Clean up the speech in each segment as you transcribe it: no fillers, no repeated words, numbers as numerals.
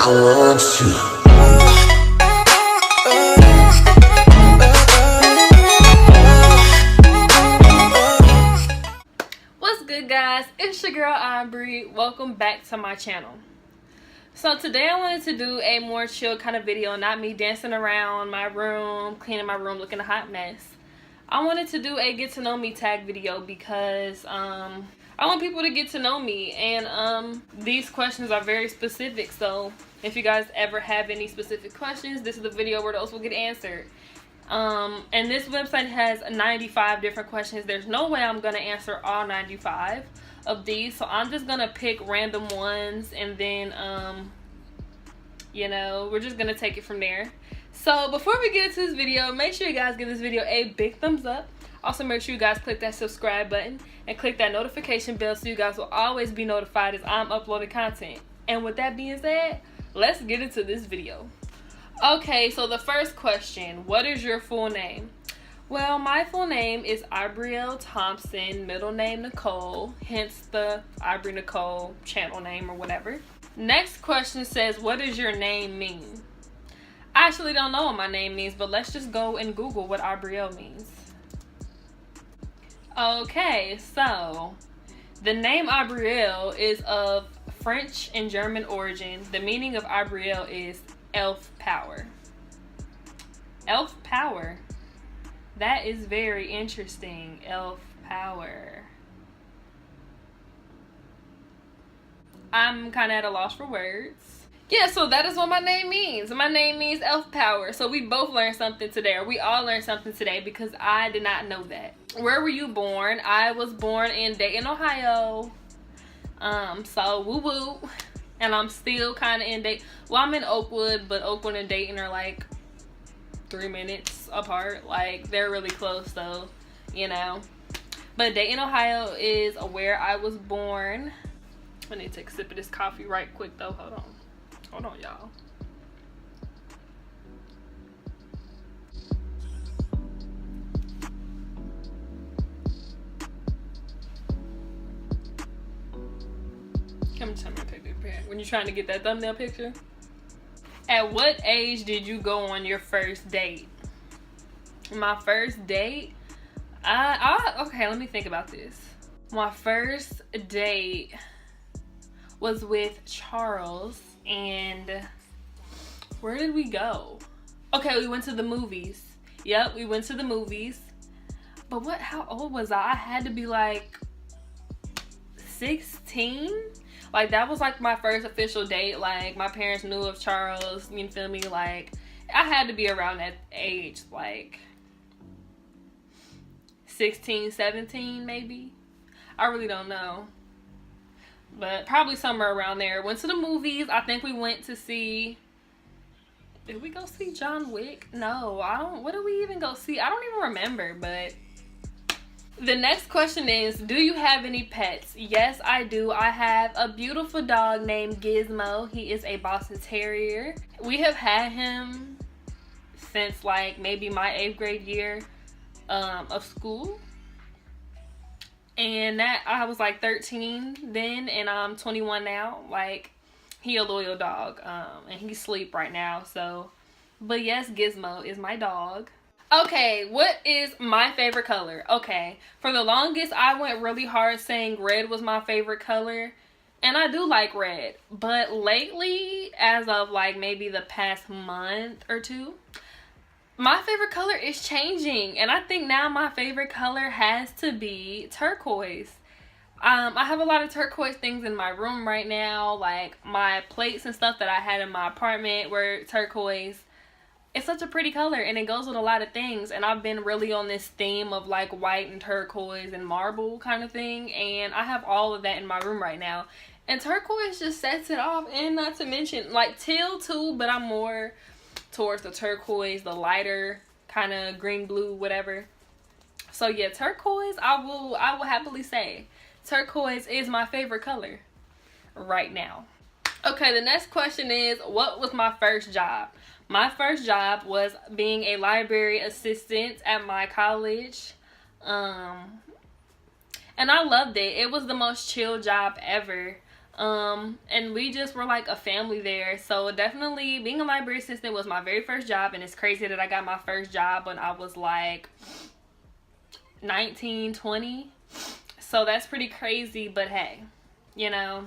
I want you. What's good, guys? It's your girl Aubrie. Welcome back to my channel. So today I wanted to do a more chill kind of video, not me dancing around my room, cleaning my room, looking a hot mess. I wanted to do a get to know me tag video because I want people to get to know me, and these questions are very specific. So if you guys ever have any specific questions, this is the video where those will get answered. And this website has 95 different questions. There's no way I'm gonna answer all 95 of these, so I'm just gonna pick random ones, and then you know, we're just gonna take it from there. So before we get into this video, make sure you guys give this video a big thumbs up. Also make sure you guys click that subscribe button and click that notification bell so you guys will always be notified as I'm uploading content. And with that being said, let's get into this video. Okay, so the first question, what is your full name? Well, my full name is Aubrie Thompson, middle name Nichole, hence the Aubrie Nichole channel name or whatever. Next question says, what does your name mean? I actually don't know what my name means, but let's just go and Google what Aubrie means. Okay, so the name Aubrie is of French and German origin. The meaning of Aubrie is elf power. Elf power. That is very interesting. Elf power. I'm kind of at a loss for words. Yeah, so that is what my name means. My name means elf power. So we both learned something today, or we all learned something today, because I did not know that. Where were you born? I was born in Dayton, Ohio. So woo woo. And I'm still kind of in Dayton. Well, I'm in Oakwood, but Oakwood and Dayton are like 3 minutes apart. Like, they're really close though, you know. But Dayton, Ohio is where I was born. I need to take a sip of this coffee right quick though. Hold on. Hold on, y'all. Come tell me to take that picture. When you're trying to get that thumbnail picture. At what age did you go on your first date? My first date? Okay, let me think about this. My first date was with Charles, and where did we go? Okay, we went to the movies. Yep, we went to the movies. But how old was I? I had to be like 16. Like, that was like my first official date. Like, my parents knew of Charles, you feel me? Like, I had to be around that age, like 16, 17 maybe. I really don't know. But probably somewhere around there. Went to the movies. I think we went to see... Did we go see John Wick? No, I don't... What did we even go see? I don't even remember, but... The next question is, do you have any pets? Yes, I do. I have a beautiful dog named Gizmo. He is a Boston Terrier. We have had him since like maybe my 8th grade year of school. And that I was like 13 then, and I'm 21 now. Like, he a loyal dog, and he's asleep right now. So, but yes, Gizmo is my dog. Okay, what is my favorite color? Okay, for the longest I went really hard saying red was my favorite color, and I do like red. But lately, as of like maybe the past month or two, my favorite color is changing, and I think now my favorite color has to be turquoise. I have a lot of turquoise things in my room right now, like my plates and stuff that I had in my apartment were turquoise. It's such a pretty color, and it goes with a lot of things, and I've been really on this theme of like white and turquoise and marble kind of thing, and I have all of that in my room right now, and turquoise just sets it off. And not to mention like teal too, but I'm more towards the turquoise, the lighter kind of green, blue, whatever. So yeah, turquoise, I will happily say turquoise is my favorite color right now. Okay, the next question is, what was my first job? My first job was being a library assistant at my college. And I loved it. It was the most chill job ever. And we just were like a family there. So definitely being a library assistant was my very first job, and it's crazy that I got my first job when I was like 19, 20. So that's pretty crazy, but hey, you know.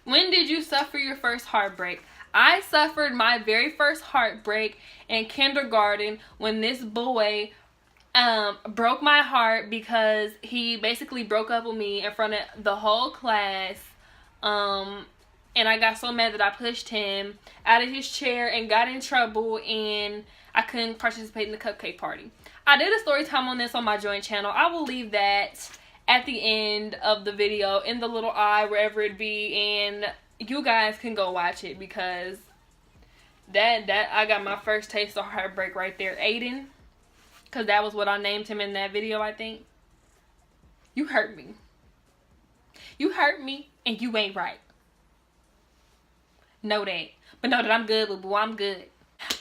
When did you suffer your first heartbreak? I suffered my very first heartbreak in kindergarten when this boy broke my heart because he basically broke up with me in front of the whole class. And I got so mad that I pushed him out of his chair and got in trouble, and I couldn't participate in the cupcake party. I did a story time on this on my joint channel. I will leave that at the end of the video in the little eye, wherever it be, and you guys can go watch it, because that I got my first taste of heartbreak right there. Aiden, because that was what I named him in that video, I think. You hurt me. You hurt me, and you ain't right. Know that. But know that I'm good, boo-boo. I'm good.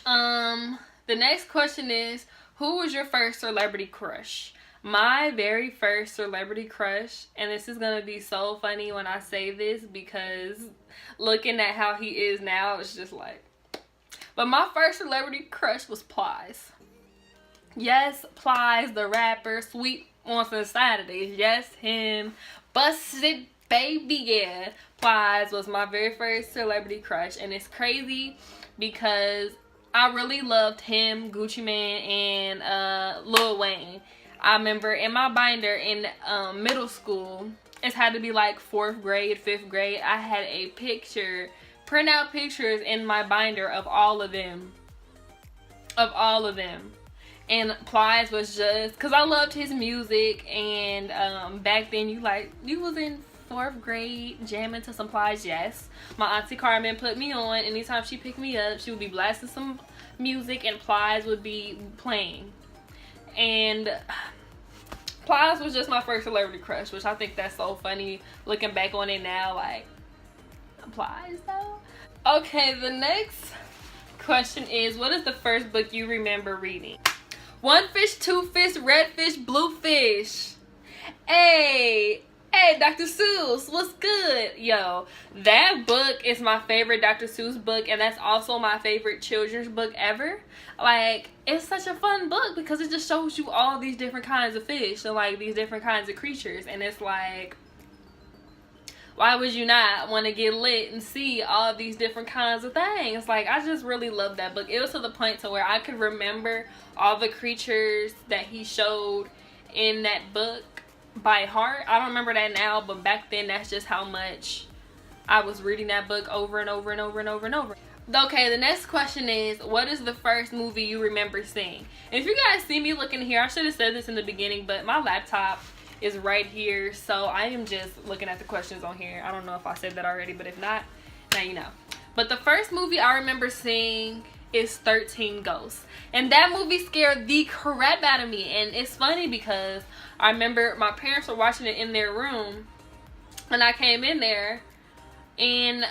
The next question is, who was your first celebrity crush? My very first celebrity crush, and this is gonna be so funny when I say this, because looking at how he is now, it's just like, but my first celebrity crush was Plies. Yes, Plies, the rapper, sweet on some Saturdays. Yes, him. Busted baby, yeah. Plies was my very first celebrity crush, and it's crazy because I really loved him, Gucci Mane, and Lil Wayne. I remember in my binder in middle school, it had to be like 4th grade, 5th grade, I had a picture, print out pictures in my binder of all of them. And Plies was just, because I loved his music, and back then you was in 4th grade jamming to some Plies. Yes, my auntie Carmen put me on. Anytime she picked me up, she would be blasting some music and Plies would be playing. And Plies was just my first celebrity crush, which I think that's so funny looking back on it now, like, Plies though. Okay, the next question is, what is the first book you remember reading? One Fish, Two Fish, Red Fish, Blue Fish. Hey, Dr. Seuss, what's good? Yo, that book is my favorite Dr. Seuss book, and that's also my favorite children's book ever. Like, it's such a fun book because it just shows you all these different kinds of fish and like these different kinds of creatures, and it's like, why would you not want to get lit and see all of these different kinds of things? Like, I just really love that book. It was to the point to where I could remember all the creatures that he showed in that book by heart. I don't remember that now, but back then that's just how much I was reading that book over and over and over and over and over. Okay, the next question is, what is the first movie you remember seeing? And if you guys see me looking here, I should have said this in the beginning, but my laptop is right here, so I am just looking at the questions on here. I don't know if I said that already, but if not, now you know. But the first movie I remember seeing is 13 Ghosts, and that movie scared the crap out of me. And it's funny because I remember my parents were watching it in their room, and I came in there, and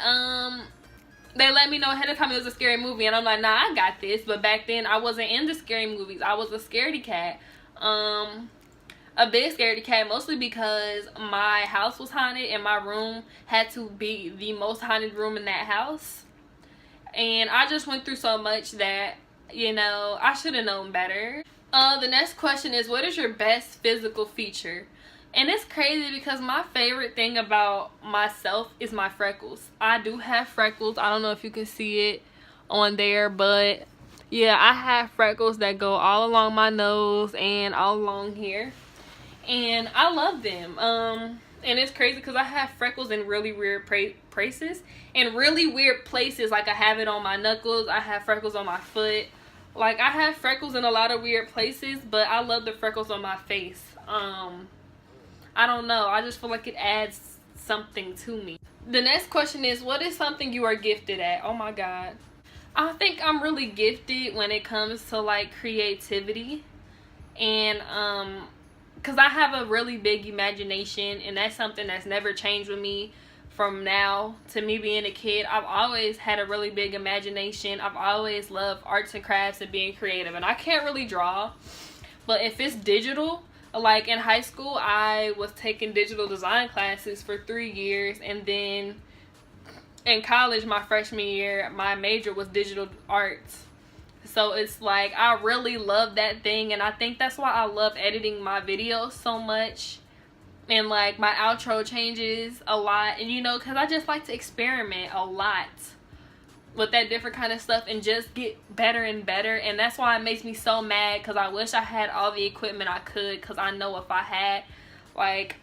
they let me know ahead of time it was a scary movie, and I'm like, nah, I got this. But back then I wasn't into scary movies. I was a scaredy cat, a big scaredy cat, mostly because my house was haunted and my room had to be the most haunted room in that house. And I just went through so much that, you know, I should have known better. The next question is, what is your best physical feature? And it's crazy because my favorite thing about myself is my freckles. I do have freckles. I don't know if you can see it on there, but yeah, I have freckles that go all along my nose and all along here. And I love them. And it's crazy because I have freckles in really weird places. In really weird places. Like, I have it on my knuckles. I have freckles on my foot. Like, I have freckles in a lot of weird places, but I love the freckles on my face. I don't know. I just feel like it adds something to me. The next question is, what is something you are gifted at? Oh my God. I think I'm really gifted when it comes to like creativity. And because I have a really big imagination, and that's something that's never changed with me from now to me being a kid. I've always had a really big imagination. I've always loved arts and crafts and being creative, and I can't really draw, but if it's digital, like in high school I was taking digital design classes for 3 years, and then in college, my freshman year, my major was digital arts. So it's like I really love that thing, and I think that's why I love editing my videos so much. And like my outro changes a lot, and you know, because I just like to experiment a lot with that different kind of stuff and just get better and better. And that's why it makes me so mad, because I wish I had all the equipment I could, because I know if I had like,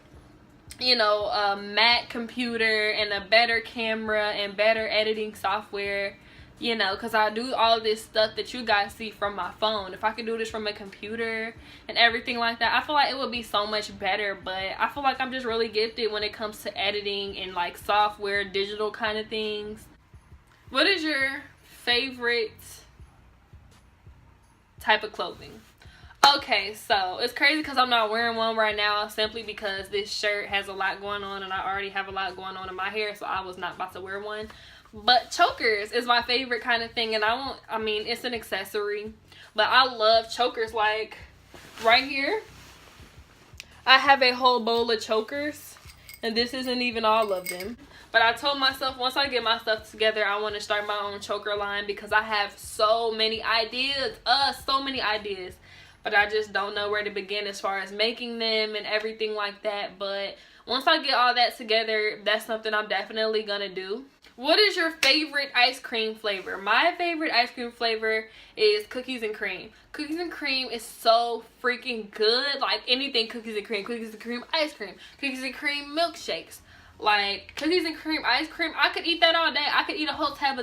you know, a Mac computer and a better camera and better editing software, you know, because I do all of this stuff that you guys see from my phone. If I could do this from a computer and everything like that, I feel like it would be so much better. But I feel like I'm just really gifted when it comes to editing and like software, digital kind of things. What is your favorite type of clothing? Okay, so it's crazy because I'm not wearing one right now, simply because this shirt has a lot going on and I already have a lot going on in my hair, so I was not about to wear one. But chokers is my favorite kind of thing, and I mean, it's an accessory, but I love chokers. Like right here, I have a whole bowl of chokers, and this isn't even all of them. But I told myself once I get my stuff together, I want to start my own choker line, because I have so many ideas, but I just don't know where to begin as far as making them and everything like that. But once I get all that together, that's something I'm definitely gonna do. What is your favorite ice cream flavor? My favorite ice cream flavor is cookies and cream. Cookies and cream is so freaking good. Like anything cookies and cream ice cream, cookies and cream milkshakes. Like cookies and cream ice cream, I could eat that all day. I could eat a whole tub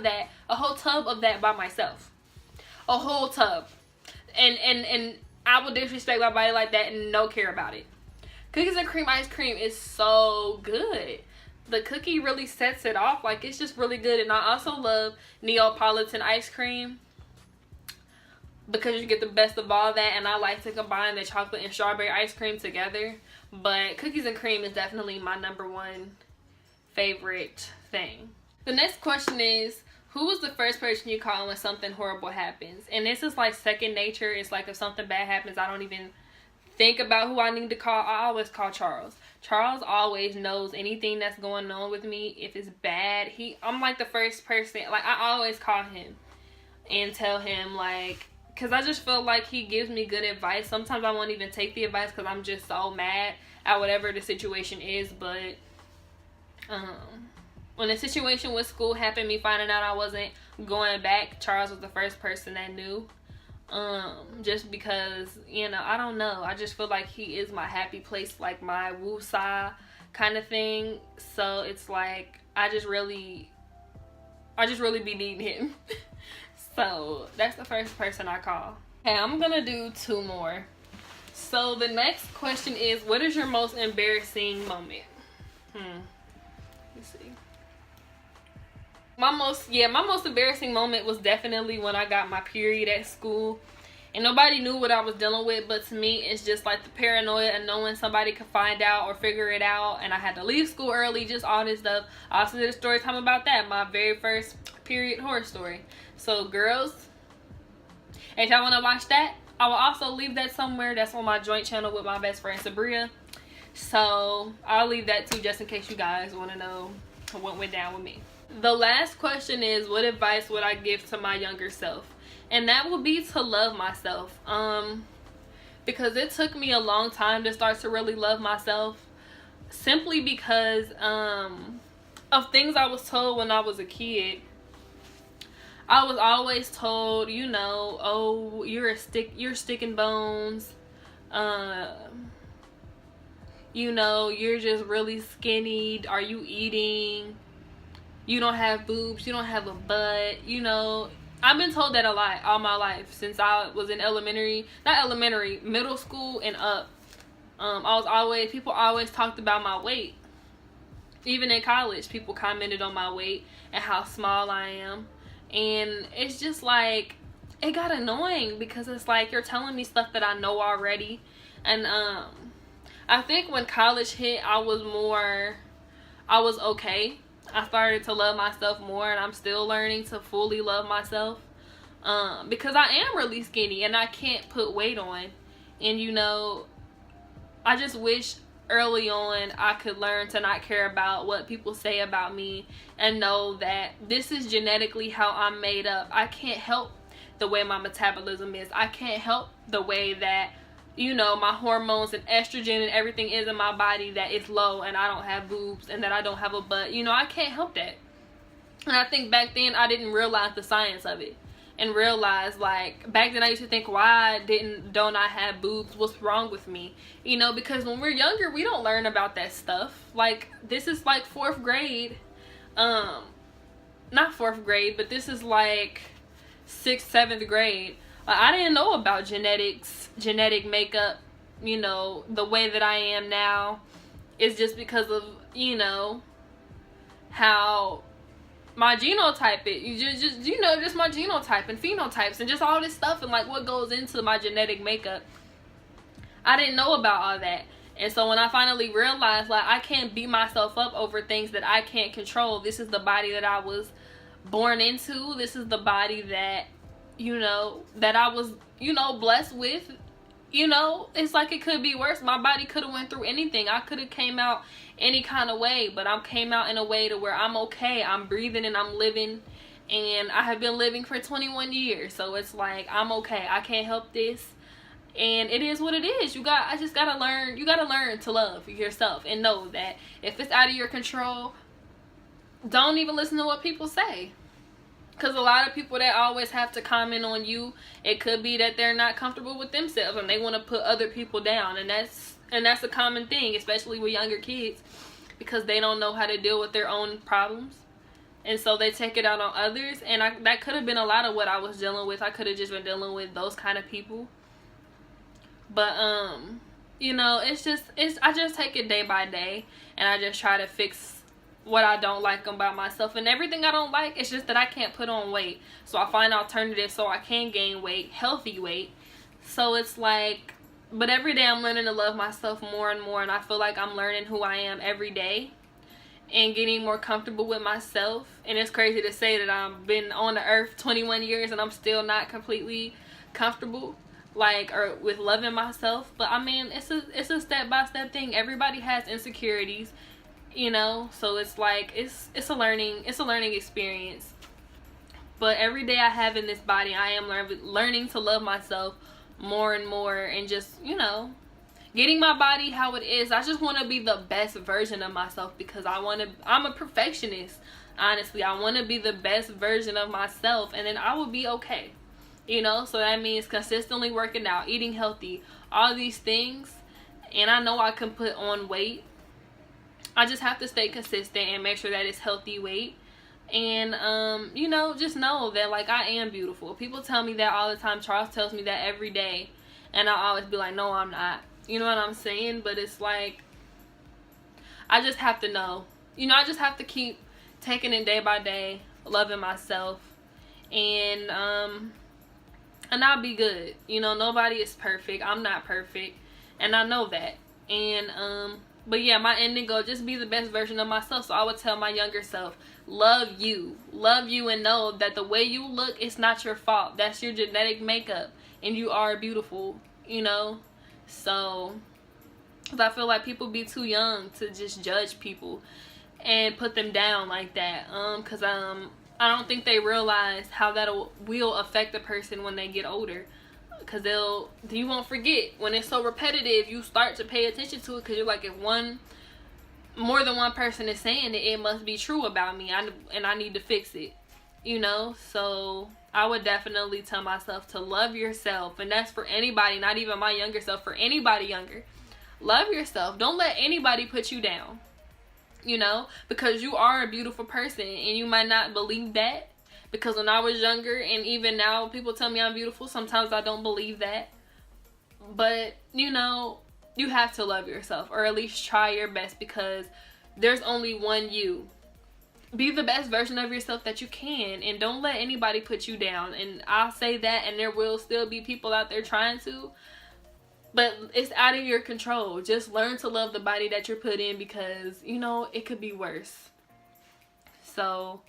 of that by myself. A whole tub. And I would disrespect my body like that and no care about it. Cookies and cream ice cream is so good. The cookie really sets it off. Like, it's just really good. And I also love Neapolitan ice cream, because you get the best of all that, and I like to combine the chocolate and strawberry ice cream together. But cookies and cream is definitely my #1 favorite thing. The next question is, who was the first person you call when something horrible happens? And this is like second nature. It's like if something bad happens, I don't even think about who I need to call. I always call Charles. Charles always knows anything that's going on with me. If it's bad, I'm like the first person. Like, I always call him and tell him, like, because I just feel like he gives me good advice. Sometimes I won't even take the advice because I'm just so mad at whatever the situation is. But when the situation with school happened, me finding out I wasn't going back, Charles was the first person that knew. Just because, you know, I don't know, I just feel like he is my happy place, like my woo-sa kind of thing. So it's like I just really be needing him. So that's the first person I call. Okay, I'm gonna do 2 more. So the next question is, what is your most embarrassing moment? Let's see. My most embarrassing moment was definitely when I got my period at school, and nobody knew what I was dealing with. But to me, it's just like the paranoia and knowing somebody could find out or figure it out, and I had to leave school early, just all this stuff. I also did a story time about that, my very first period horror story. So girls, if y'all want to watch that, I will also leave that somewhere. That's on my joint channel with my best friend Sabria, so I'll leave that too, just in case you guys want to know what went down with me. The last question is, what advice would I give to my younger self? And that would be to love myself. Because it took me a long time to start to really love myself, simply because of things I was told when I was a kid. I was always told, you know, oh, you're stick and bones. You know, you're just really skinny. Are you eating? You don't have boobs, you don't have a butt. You know, I've been told that a lot all my life since I was in middle school and up. People always talked about my weight. Even in college, people commented on my weight and how small I am. And it's just like, it got annoying, because it's like you're telling me stuff that I know already. And I think when college hit, I was okay. I started to love myself more, and I'm still learning to fully love myself, because I am really skinny and I can't put weight on. And you know, I just wish early on I could learn to not care about what people say about me and know that this is genetically how I'm made up. I can't help the way my metabolism is. I can't help the way that, you know, my hormones and estrogen and everything is in my body, that it's low and I don't have boobs and that I don't have a butt. You know, I can't help that. And I think back then I didn't realize the science of it. And realize, like, back then I used to think, why don't I have boobs? What's wrong with me? You know, because when we're younger, we don't learn about that stuff. Like, this is like 4th grade. Not 4th grade, but this is like 6th, 7th grade. I didn't know about genetics, genetic makeup. You know, the way that I am now is just because of, you know, how my genotype just my genotype and phenotypes and just all this stuff and like what goes into my genetic makeup. I didn't know about all that. And so when I finally realized, like, I can't beat myself up over things that I can't control. This is the body that I was born into. This is the body that, you know, that I was, you know, blessed with. You know, it's like it could be worse. My body could have went through anything. I could have came out any kind of way, but I came out in a way to where I'm okay. I'm breathing and I'm living, and I have been living for 21 years. So it's like, I'm okay. I can't help this, and it is what it is. I just gotta learn. You gotta learn to love yourself and know that if it's out of your control, don't even listen to what people say. Because a lot of people that always have to comment on you, it could be that they're not comfortable with themselves and they want to put other people down. And that's a common thing, especially with younger kids, because they don't know how to deal with their own problems. And so they take it out on others. And that could have been a lot of what I was dealing with. I could have just been dealing with those kind of people. But, you know, I just take it day by day. And I just try to fix what I don't like about myself. And everything I don't like, it's just that I can't put on weight. So I find alternatives so I can gain weight, healthy weight. So it's like, but every day I'm learning to love myself more and more. And I feel like I'm learning who I am every day and getting more comfortable with myself. And it's crazy to say that I've been on the earth 21 years and I'm still not completely comfortable, like, or with loving myself. But I mean, it's a step-by-step thing. Everybody has insecurities, you know, so it's like it's a learning experience. But every day I have in this body, I am learning to love myself more and more, and just, you know, getting my body how it is. I just want to be the best version of myself, because I'm a perfectionist. Honestly, I want to be the best version of myself, and then I will be okay, you know. So that means consistently working out, eating healthy, all these things. And I know I can put on weight. I just have to stay consistent and make sure that it's healthy weight. And, you know, just know that, like, I am beautiful. People tell me that all the time. Charles tells me that every day. And I always be like, no, I'm not. You know what I'm saying? But it's like, I just have to know. You know, I just have to keep taking it day by day, loving myself. And I'll be good. You know, nobody is perfect. I'm not perfect. And I know that. And, but yeah, my ending goal, just be the best version of myself. So I would tell my younger self, love you, and know that the way you look, it's not your fault. That's your genetic makeup, and you are beautiful, you know. So, cause I feel like people be too young to just judge people and put them down like that. Cause I don't think they realize how that will affect a person when they get older. Because you won't forget. When it's so repetitive, you start to pay attention to it, because you're like, if more than one person is saying it, it must be true about me, and I need to fix it, you know. So I would definitely tell myself to love yourself. And that's for anybody, not even my younger self, for anybody younger. Love yourself. Don't let anybody put you down, you know, because you are a beautiful person, and you might not believe that. Because when I was younger, and even now, people tell me I'm beautiful. Sometimes I don't believe that. But, you know, you have to love yourself. Or at least try your best, because there's only one you. Be the best version of yourself that you can. And don't let anybody put you down. And I'll say that, and there will still be people out there trying to. But it's out of your control. Just learn to love the body that you're put in, because, you know, it could be worse. So,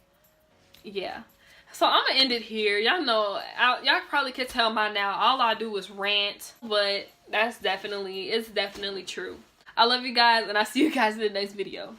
yeah. So I'm gonna end it here. Y'all know, y'all probably could tell by now, all I do is rant, but it's definitely true. I love you guys, and I'll see you guys in the next video.